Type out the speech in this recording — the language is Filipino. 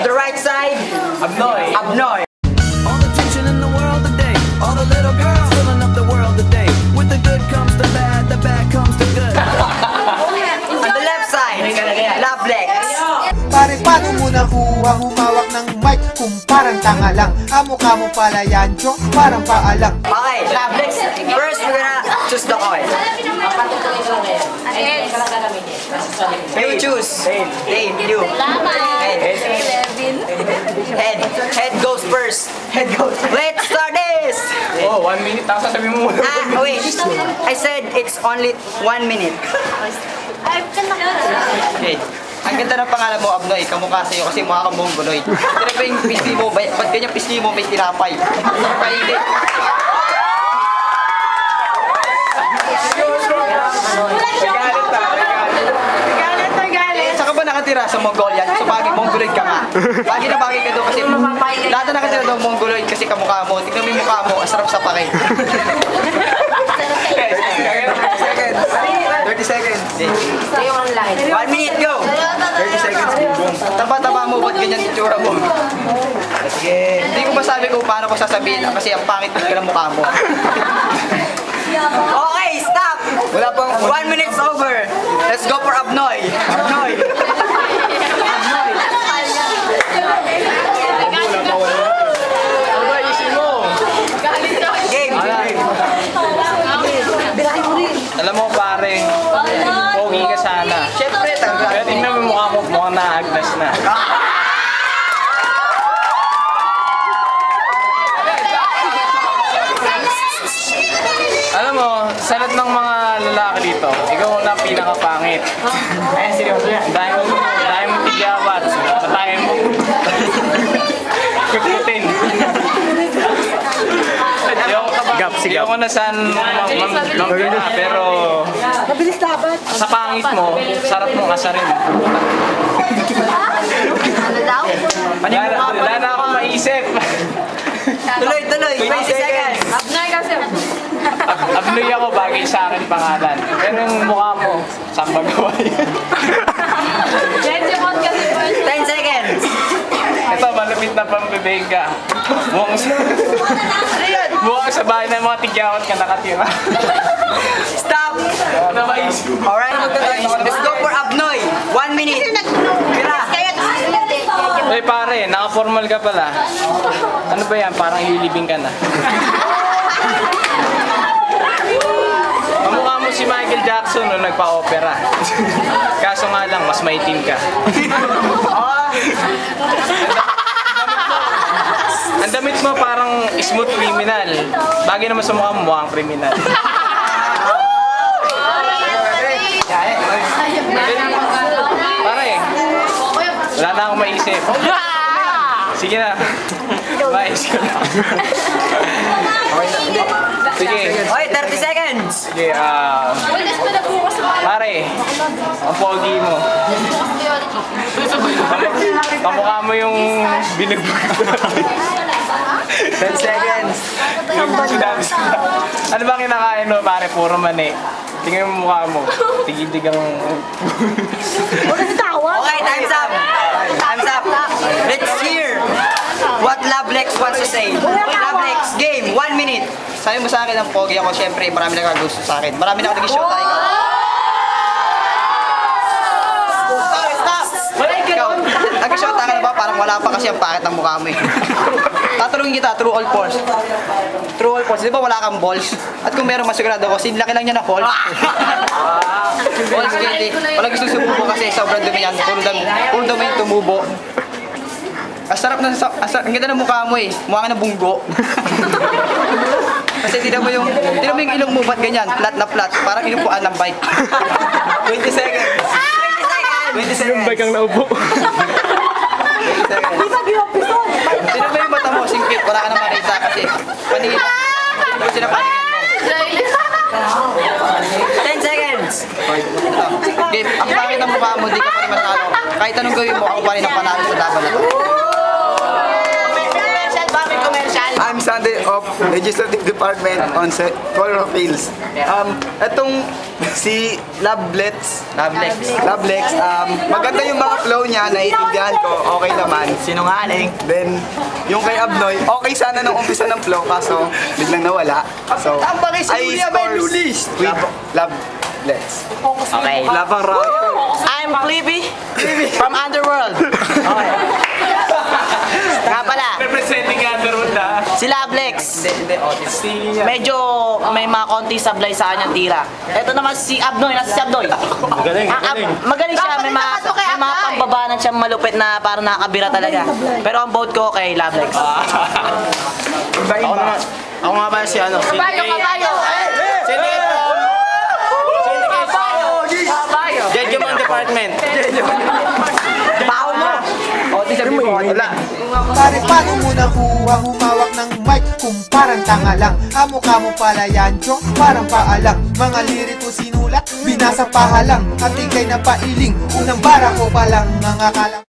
the right side, Abnoy. Abnoy. All the tension in the world today. All the little girls filling up the world today. With the good comes the bad comes the good. On the left side, Lovex. Pare, paano mo nakuha humawak ng mic kung parang tanga lang? Mukha mo pala yan, Chong, parang paalang. Okay, Lovex. First, we're gonna choose the coin. You choose. Dane, you. Head. Head goes first. Head goes first. Let's start this! Oh, 1 minute. Tapos sabi mo muna. Wait. I said it's only 1 minute. Okay. Ang ganda ng pangalan mo, Abnoy. Kamukha sa'yo kasi mukha kang Mongoloid. Tira ba yung pisli mo? Ba't ganyan pisli mo may tinapay? Painit. Saan ka ba nakatira? Sa Mongolian? So bagay, Mongoloid ka nga. Bagay na bagay ka doon kasi lahat na nakatira doon Mongoloid kasi kamukha mo. Tignan mo yung mukha mo, asarap sa pakay. 30 seconds. 1 minute, go! 30 seconds, boom. Taba-taba mo, ba't ganyan itsura mo? Sige. Hindi ko masabi kung paano ko sasabihin kasi ang pangit ka ng mukha mo. Okay, stop! Wala pang 1 minute's over. Let's go for Abnoy. Abnoy. Abnoy. Game. Alam mo pare, pogi ka sana. Siyempre, Kaya tingnan mo yung mukha mo, mukhang naagnas na. Alam mo, sa lahat ng mga lalaki dito, ikaw na pinakapangit. Ay, seryoso yan. Dahil mo tigyawat, patayin mo. Kukutin. Hindi ako na saan mamgana, pero sa pangit mo, sarap mong asarin. Wala na akong maisip. Tuloy, 20 seconds. Abnoy kasi. Abnoy ako, bagay sa akin pangalan. Pero yung mukha mo, saan ba gawa yan? 10 seconds. Ito, malapit na pambibig ka. Mukhang sa bahay ng mga tigyawat ka nakatira. Stop. Alright, let's go for Abnoy. 1 minute. Tira. Uy pare, naka-formal ka pala. Ano ba yan? Parang ililibing ka na. Kamukha mo si Michael Jackson nung nagpa-opera. Kaso nga lang, mas maitim ka. Ang damit mo parang smooth criminal. Bagay naman sa mukha mo, mukhang criminal. Pare, wala na akong maisip. Sige na. Maayos ka na. Sige. Okay, 30 seconds. Sige, pare, ang pogi mo. Kamukha mo yung binugbog. 10 seconds. Ano ba kinakain mo, pare? Puro mani. Tingnan mo mukha mo. Tigil-tigang... Okay, time's up. Time's up. Let's hear what Lovex wants to say. Lovex, game, 1 minute. Sabi mo sa akin ang pogi ako, syempre marami na gusto sa akin. Marami na ako nag-show tayo. Ikaw, nag-show tayo na ba? Parang wala pa kasi ang pakit ng mukha mo eh. Tatanungin kita, true or false? True or false? Di ba wala kang balls? At kung meron masigurado ko, sinlaki lang niya na balls. Balls, hindi. Wala gusto sumubo kasi sobrang dumi yan. Puro dumi yung tumubo. Ang ganda ng mukha mo eh. Mukha ka na bunggo. Kasi tignan mo yung ilong mo, ba't ganyan? Flat na flat. Parang inupuan ng bike. 20 seconds. 20 seconds. Yung bike ang naupo. 20 seconds. Tignan mo yung mata mo, singkit. Wala ka na makita kasi paningin. Kung sila paningin mo. 10 seconds. Game, ang pangit ng mukha mo, di ka pa rin manalo. Kahit anong gawin mo, ako pa rin ang panalo sa laban na to. I'm Sunday of Legislative Department on Color of Hills. Etong si Lablex, maganda yung mga flow niya, naiintindihan ko, okay naman. Sinungaling. Then, yung kay Abnoy, okay sana nung umpisa ng flow, kaso biglang nawala. So, I scores with Lablex. Okay. Labang round. I'm Clippy from Underworld. Okay. Nga pala, Representing Underwood na. si Lablex. Medyo may mga konti sablay sa kanyang tira. Ito naman si Abnoy. Nasa si Abnoy? Magaling. Magaling siya. May mga pambabanan siyang malupit na parang nakakabira talaga. Pero ang vote ko kay Lablex. Ako nga ba si ano? Judgment Department. Bao mo! O, di sabi mo. Wala. Pare, paano mo nakuha humawak ng mic kung parang tanga lang? Mukha mo pala yan, chong, parang paalang. Mga liriko sinulat, binasa pahalang. At ikay na pailing, unang bara ko palang mga kalang.